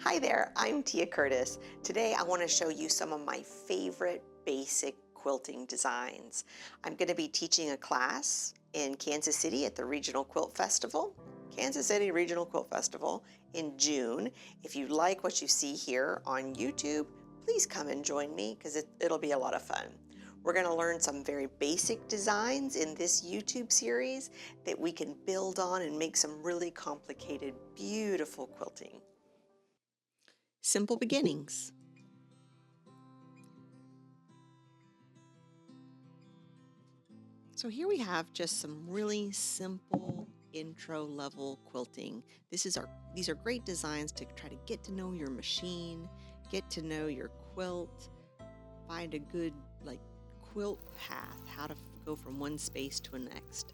Hi there, I'm Tia Curtis. Today I want to show you some of my favorite basic quilting designs. I'm going to be teaching a class in Kansas City at the Regional Quilt Festival, Kansas City Regional Quilt Festival in June. If you like what you see here on YouTube, please come and join me because it'll be a lot of fun. We're going to learn some very basic designs in this YouTube series that we can build on and make some really complicated, beautiful quilting. Simple beginnings. So here we have just some really simple intro level quilting. These are great designs to try to get to know your machine, get to know your quilt, find a good quilt path, how to go from one space to the next.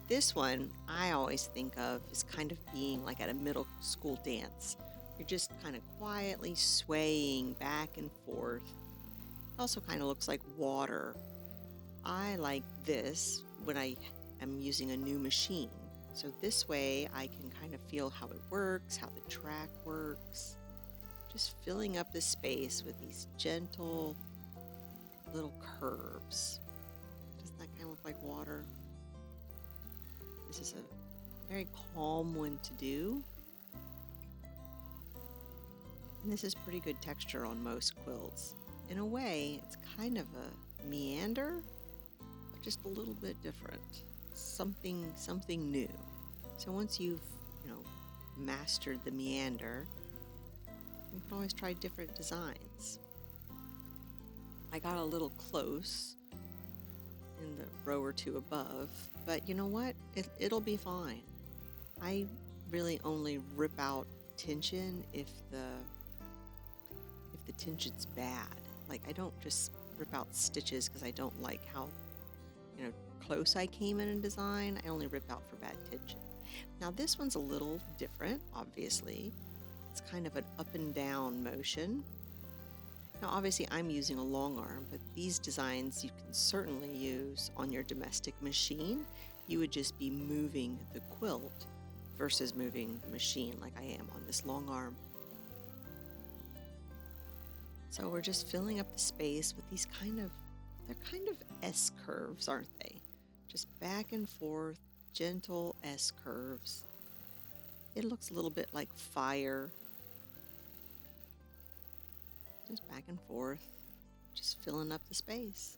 This one I always think of as kind of being like at a middle school dance. You're just kind of quietly swaying back and forth. It also kind of looks like water. I like this when I am using a new machine. So this way I can kind of feel how it works, how the track works. Just filling up the space with these gentle little curves. Doesn't that kind of look like water? This is a very calm one to do. And this is pretty good texture on most quilts. In a way, it's kind of a meander, but just a little bit different. Something new. So once you've, mastered the meander, you can always try different designs. I got a little close in the row or two above, but you know what? It'll be fine. I really only rip out tension if the tension's bad. Like, I don't just rip out stitches because I don't like how close I came in a design. I only rip out for bad tension. Now this one's a little different, obviously. It's kind of an up and down motion. Now obviously I'm using a long arm, but these designs you can certainly use on your domestic machine. You would just be moving the quilt versus moving the machine like I am on this long arm. So we're just filling up the space with these they're kind of S curves, aren't they? Just back and forth, gentle S curves. It looks a little bit like fire. Just back and forth, just filling up the space.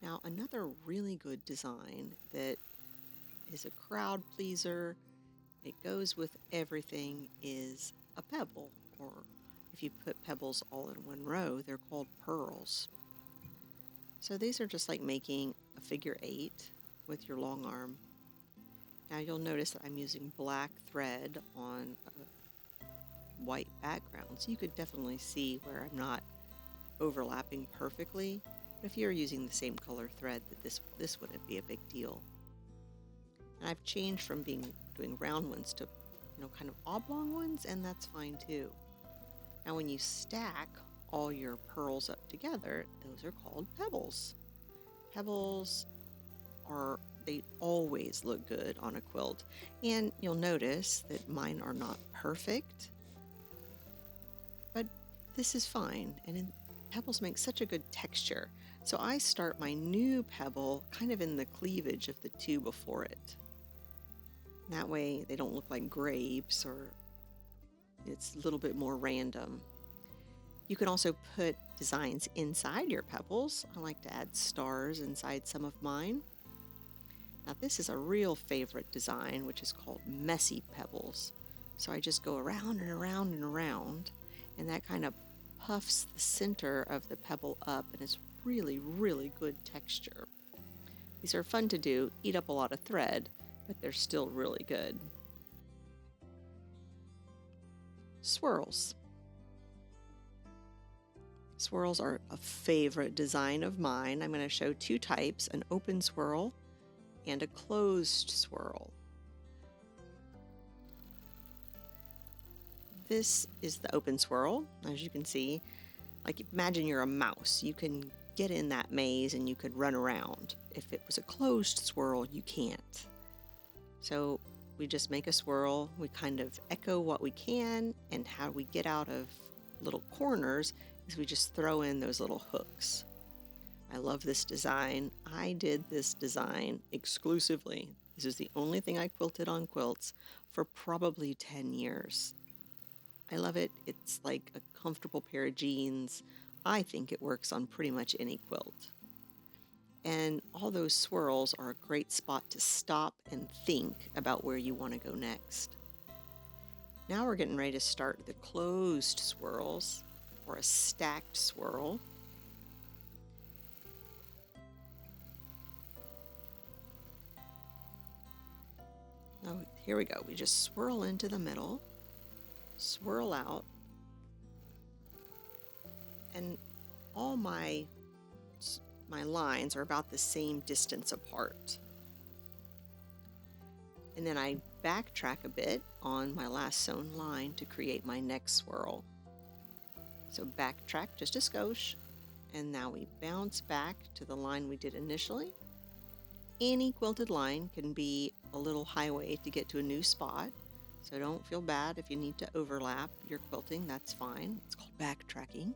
Now another really good design that is a crowd pleaser, it goes with everything, is a pebble, or if you put pebbles all in one row, they're called pearls. So these are just like making a figure 8 with your long arm. Now you'll notice that I'm using black thread on a white background, so you could definitely see where I'm not overlapping perfectly. But if you're using the same color thread, that this wouldn't be a big deal. And I've changed from doing round ones to kind of oblong ones, and that's fine too. Now when you stack all your pearls up together, those are called pebbles. Pebbles they always look good on a quilt, and you'll notice that mine are not perfect, but this is fine, and pebbles make such a good texture. So I start my new pebble kind of in the cleavage of the two before it. That way they don't look like grapes, or it's a little bit more random. You can also put designs inside your pebbles. I like to add stars inside some of mine. Now this is a real favorite design, which is called messy pebbles. So I just go around and around and around, and that kind of puffs the center of the pebble up, and it's really, really good texture. These are fun to do, eat up a lot of thread, but they're still really good. Swirls. Swirls are a favorite design of mine. I'm going to show two types, an open swirl and a closed swirl. This is the open swirl. As you can see, like imagine you're a mouse. You can get in that maze and you could run around. If it was a closed swirl, you can't. So we just make a swirl. We kind of echo what we can, and how we get out of little corners is we just throw in those little hooks. I love this design. I did this design exclusively. This is the only thing I quilted on quilts for probably 10 years. I love it. It's like a comfortable pair of jeans. I think it works on pretty much any quilt. And all those swirls are a great spot to stop and think about where you want to go next. Now we're getting ready to start the closed swirls, or a stacked swirl. Oh, here we go. We just swirl into the middle, swirl out, and all my lines are about the same distance apart. And then I backtrack a bit on my last sewn line to create my next swirl. So backtrack just a skosh, and now we bounce back to the line we did initially. Any quilted line can be a little highway to get to a new spot, so don't feel bad if you need to overlap your quilting. That's fine. It's called backtracking.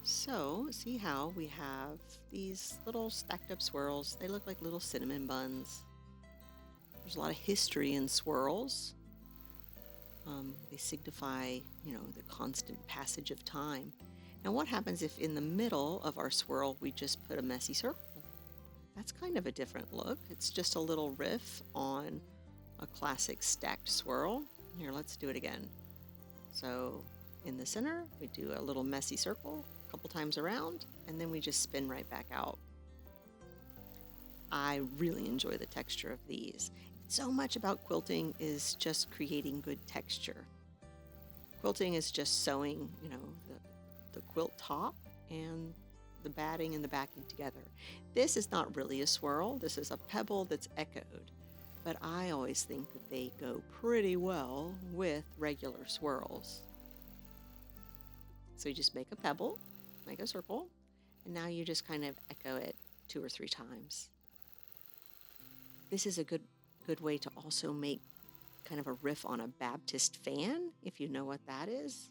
So see how we have these little stacked up swirls. They look like little cinnamon buns. There's a lot of history in swirls. They signify, the constant passage of time. Now what happens if in the middle of our swirl we just put a messy circle? That's kind of a different look. It's just a little riff on a classic stacked swirl. Here, let's do it again. So in the center, we do a little messy circle a couple times around, and then we just spin right back out. I really enjoy the texture of these. So much about quilting is just creating good texture. Quilting is just sewing, the quilt top and the batting and the backing together. This is not really a swirl. This is a pebble that's echoed, but I always think that they go pretty well with regular swirls. So you just make a pebble, make a circle, and now you just kind of echo it 2 or 3 times. This is a good way to also make kind of a riff on a Baptist fan, if you know what that is.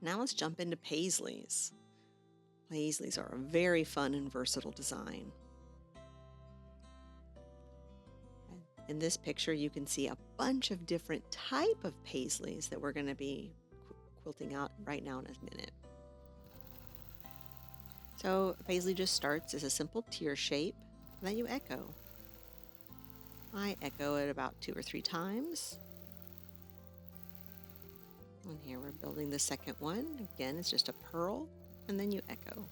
Now let's jump into Paisleys. Paisleys are a very fun and versatile design. In this picture, you can see a bunch of different type of Paisleys that we're going to be quilting out right now in a minute. So Paisley just starts as a simple tier shape, and then you echo. I echo it about 2 or 3 times. And here we're building the second one. Again, it's just a purl, and then you echo.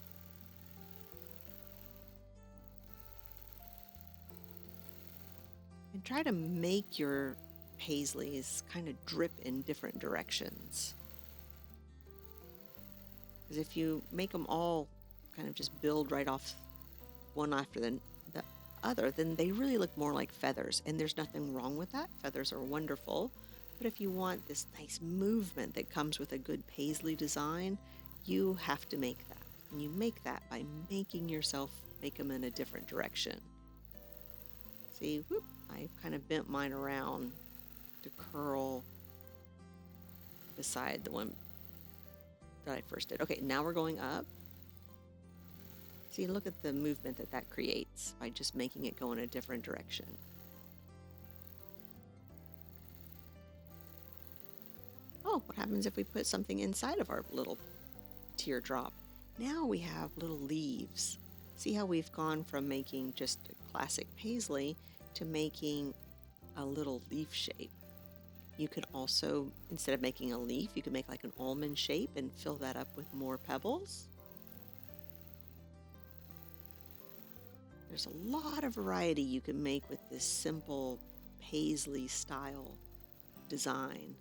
And try to make your Paisleys kind of drip in different directions. Because if you make them all kind of just build right off one after the other, then they really look more like feathers, and there's nothing wrong with that. Feathers are wonderful, but if you want this nice movement that comes with a good Paisley design, you have to make that. And you make that by making yourself make them in a different direction. See, whoop, I kind of bent mine around to curl beside the one that I first did. Okay, now we're going up. See, look at the movement that creates by just making it go in a different direction. Oh, what happens if we put something inside of our little teardrop? Now we have little leaves. See how we've gone from making just a classic Paisley to making a little leaf shape. You could also, instead of making a leaf, you could make like an almond shape and fill that up with more pebbles. There's a lot of variety you can make with this simple Paisley style design,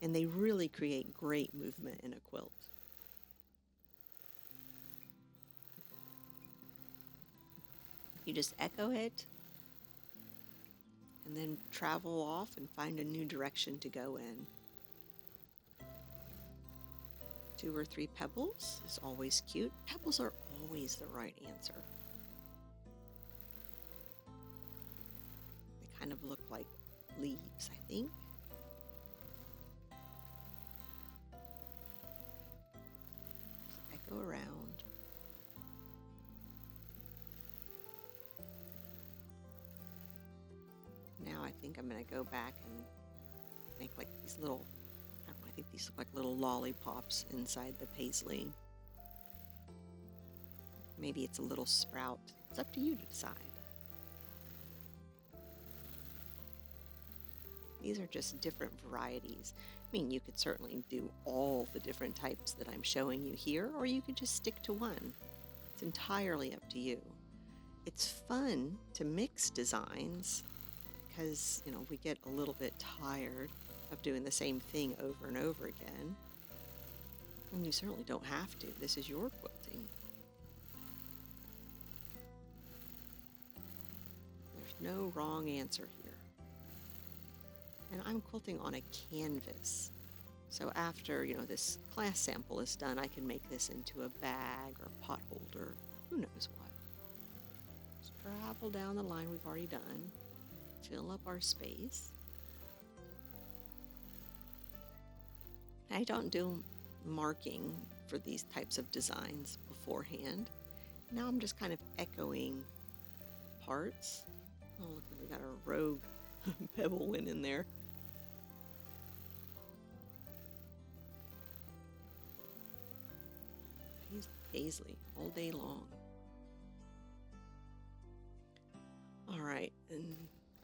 and they really create great movement in a quilt. You just echo it and then travel off and find a new direction to go in. 2 or 3 pebbles is always cute. Pebbles are always the right answer. They kind of look like leaves, I think. I go around. Now I think I'm going to go back and make like these little, I don't know, I think these look like little lollipops inside the paisley. Maybe it's a little sprout. It's up to you to decide. These are just different varieties. I mean, you could certainly do all the different types that I'm showing you here, or you could just stick to one. It's entirely up to you. It's fun to mix designs because, you know, we get a little bit tired of doing the same thing over and over again. And you certainly don't have to. This is your quilting. There's no wrong answer here. And I'm quilting on a canvas. So after, you know, this class sample is done, I can make this into a bag or pot holder, who knows what. Just travel down the line we've already done, fill up our space. I don't do marking for these types of designs beforehand. Now I'm just kind of echoing parts. Oh, look, we got a rogue pebble went in there. Paisley all day long. All right, and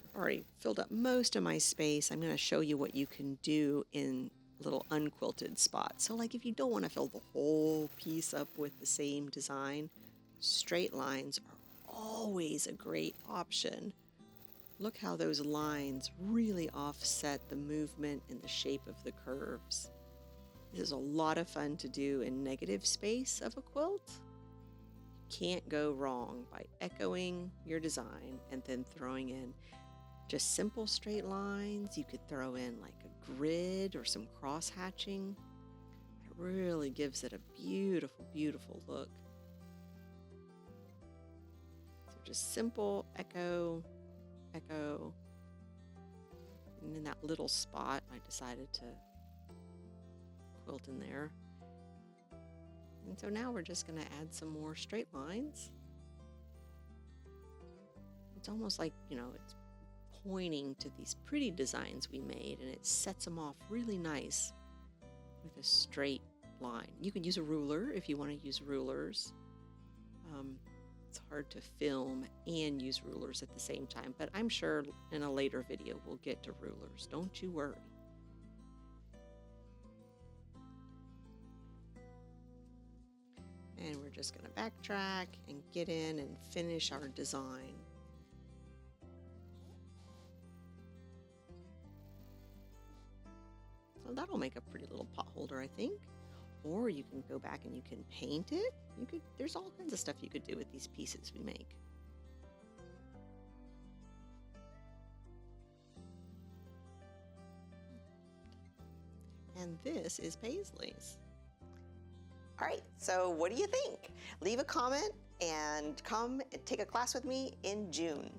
I've already filled up most of my space. I'm going to show you what you can do in little unquilted spots. So like if you don't want to fill the whole piece up with the same design, straight lines are always a great option. Look how those lines really offset the movement and the shape of the curves. This is a lot of fun to do in negative space of a quilt. You can't go wrong by echoing your design and then throwing in just simple straight lines. You could throw in like a grid or some cross hatching. It really gives it a beautiful, beautiful look. So just simple echo, echo. And in that little spot, I decided to quilt in there. And so now we're just going to add some more straight lines. It's almost like, you know, it's pointing to these pretty designs we made, and it sets them off really nice with a straight line. You can use a ruler if you want to use rulers. It's hard to film and use rulers at the same time, but I'm sure in a later video we'll get to rulers. Don't you worry. And we're just going to backtrack and get in and finish our design. So that'll make a pretty little pot holder, I think. Or you can go back and you can paint it. There's all kinds of stuff you could do with these pieces we make. And this is Paisley's. All right, so what do you think? Leave a comment and come and take a class with me in June.